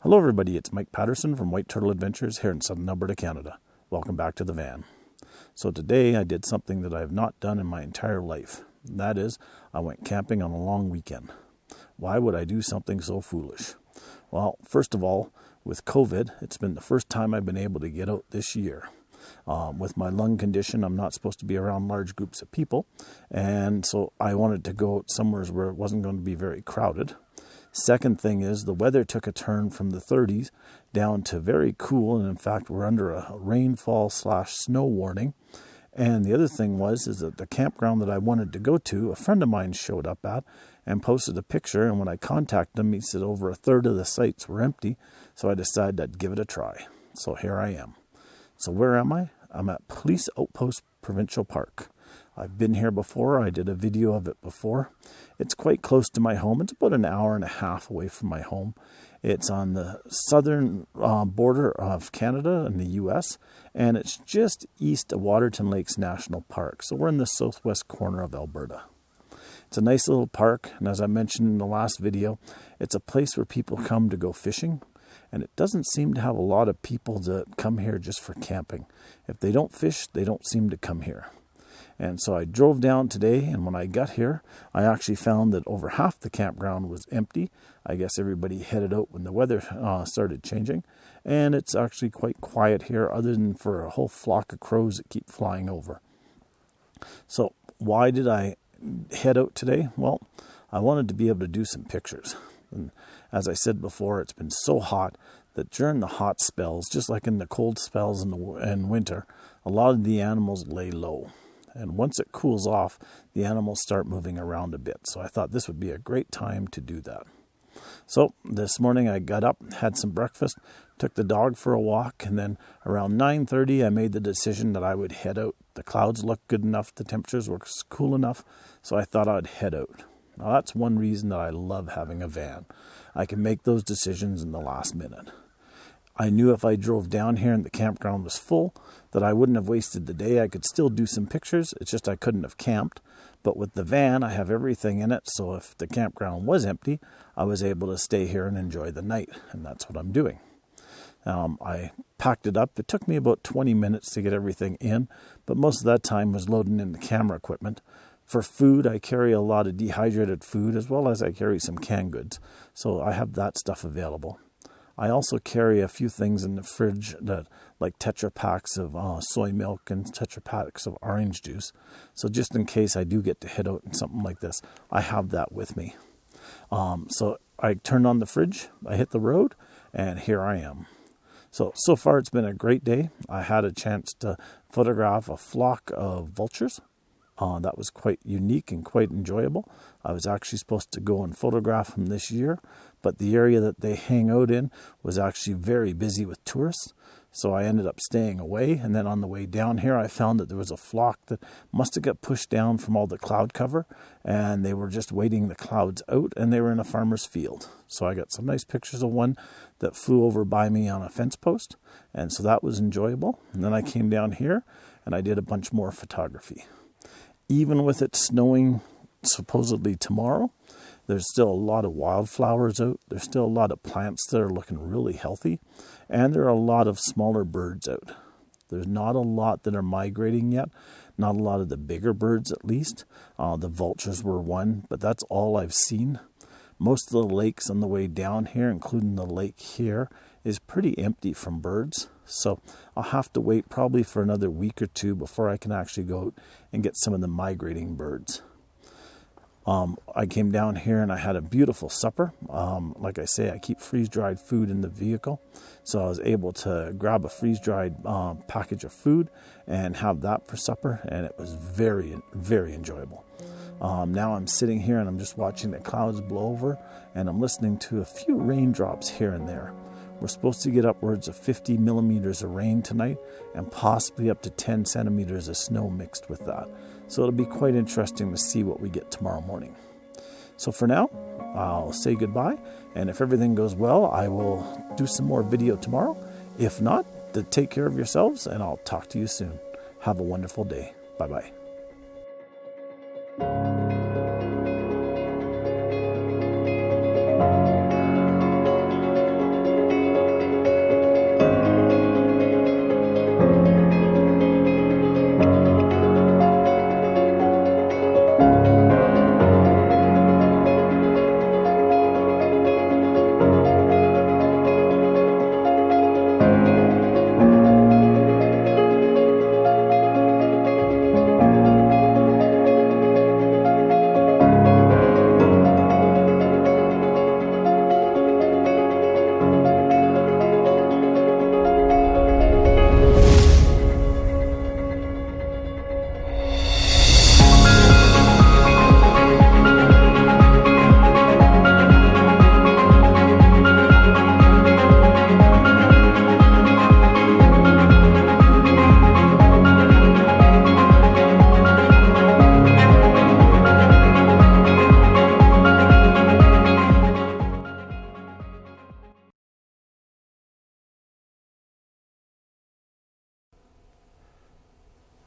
Hello everybody, it's Mike Paterson from White Turtle Adventures here in southern Alberta, Canada. Welcome back to the van. So today I did something that I have not done in my entire life. That is, I went camping on a long weekend. Why would I do something so foolish? Well, first of all, with COVID, it's been the first time I've been able to get out this year. With my lung condition, I'm not supposed to be around large groups of people, and so I wanted to go out somewhere where it wasn't going to be very crowded. Second thing is the weather took a turn from the 30s down to very cool, and in fact we're under a rainfall/snow warning. And the other thing is that the campground that I wanted to go to, a friend of mine showed up at and posted a picture, and when I contacted him, he said over a third of the sites were empty, so I decided I'd give it a try. So here I am. So where am I? I'm at Police Outpost Provincial Park. I've been here before. I did a video of it before. It's quite close to my home. It's about an hour and a half away from my home. It's on the southern border of Canada and the US, and it's just east of Waterton Lakes National Park. So we're in the southwest corner of Alberta. It's a nice little park, and as I mentioned in the last video, it's a place where people come to go fishing, and it doesn't seem to have a lot of people that come here just for camping. If they don't fish, they don't seem to come here. And so I drove down today, and when I got here, I actually found that over half the campground was empty. I guess everybody headed out when the weather started changing, and it's actually quite quiet here other than for a whole flock of crows that keep flying over. So why did I head out today? Well, I wanted to be able to do some pictures. And as I said before, it's been so hot that during the hot spells, just like in the cold spells in winter, a lot of the animals lay low. And once it cools off, the animals start moving around a bit. So I thought this would be a great time to do that. So this morning I got up, had some breakfast, took the dog for a walk, and then around 9:30 I made the decision that I would head out. The clouds looked good enough, the temperatures were cool enough, so I thought I'd head out. Now that's one reason that I love having a van. I can make those decisions in the last minute. I knew if I drove down here and the campground was full, that I wouldn't have wasted the day. I could still do some pictures. It's just I couldn't have camped. But with the van, I have everything in it. So if the campground was empty, I was able to stay here and enjoy the night. And that's what I'm doing. I packed it up. It took me about 20 minutes to get everything in, but most of that time was loading in the camera equipment. For food, I carry a lot of dehydrated food, as well as I carry some canned goods. So I have that stuff available. I also carry a few things in the fridge that, like Tetra packs of soy milk and Tetra packs of orange juice. So just in case I do get to head out in something like this, I have that with me. So I turned on the fridge, I hit the road, and here I am. So far it's been a great day. I had a chance to photograph a flock of vultures. That was quite unique and quite enjoyable. I was actually supposed to go and photograph them this year, but the area that they hang out in was actually very busy with tourists. So I ended up staying away, and then on the way down here I found that there was a flock that must have got pushed down from all the cloud cover, and they were just waiting the clouds out, and they were in a farmer's field. So I got some nice pictures of one that flew over by me on a fence post, and so that was enjoyable. And then I came down here and I did a bunch more photography. Even with it snowing supposedly tomorrow, there's still a lot of wildflowers out. There's still a lot of plants that are looking really healthy. And there are a lot of smaller birds out. There's not a lot that are migrating yet. Not a lot of the bigger birds, at least. The vultures were one, but that's all I've seen. Most of the lakes on the way down here, including the lake here, is pretty empty from birds. So I'll have to wait probably for another week or two before I can actually go out and get some of the migrating birds. I came down here and I had a beautiful supper. Like I say, I keep freeze-dried food in the vehicle. So I was able to grab a freeze-dried package of food and have that for supper. And it was very, very enjoyable. Now I'm sitting here and I'm just watching the clouds blow over, and I'm listening to a few raindrops here and there. We're supposed to get upwards of 50 millimeters of rain tonight, and possibly up to 10 centimeters of snow mixed with that. So it'll be quite interesting to see what we get tomorrow morning. So for now, I'll say goodbye, and if everything goes well, I will do some more video tomorrow. If not, take care of yourselves, and I'll talk to you soon. Have a wonderful day. Bye-bye.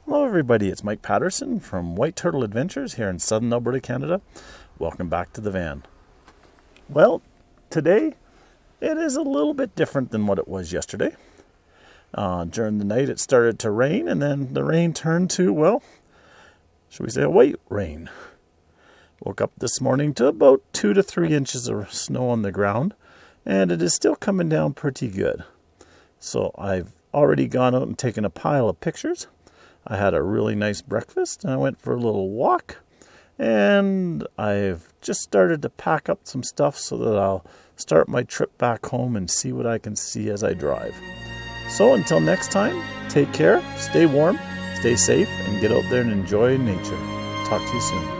Hello everybody, it's Mike Paterson from White Turtle Adventures here in southern Alberta, Canada. Welcome back to the van. Well, today it is a little bit different than what it was yesterday. During the night it started to rain, and then the rain turned to, well, should we say a white rain. Woke up this morning to about 2 to 3 inches of snow on the ground, and it is still coming down pretty good. So I've already gone out and taken a pile of pictures. I had a really nice breakfast, and I went for a little walk, and I've just started to pack up some stuff so that I'll start my trip back home and see what I can see as I drive. So until next time, take care, stay warm, stay safe, and get out there and enjoy nature. Talk to you soon.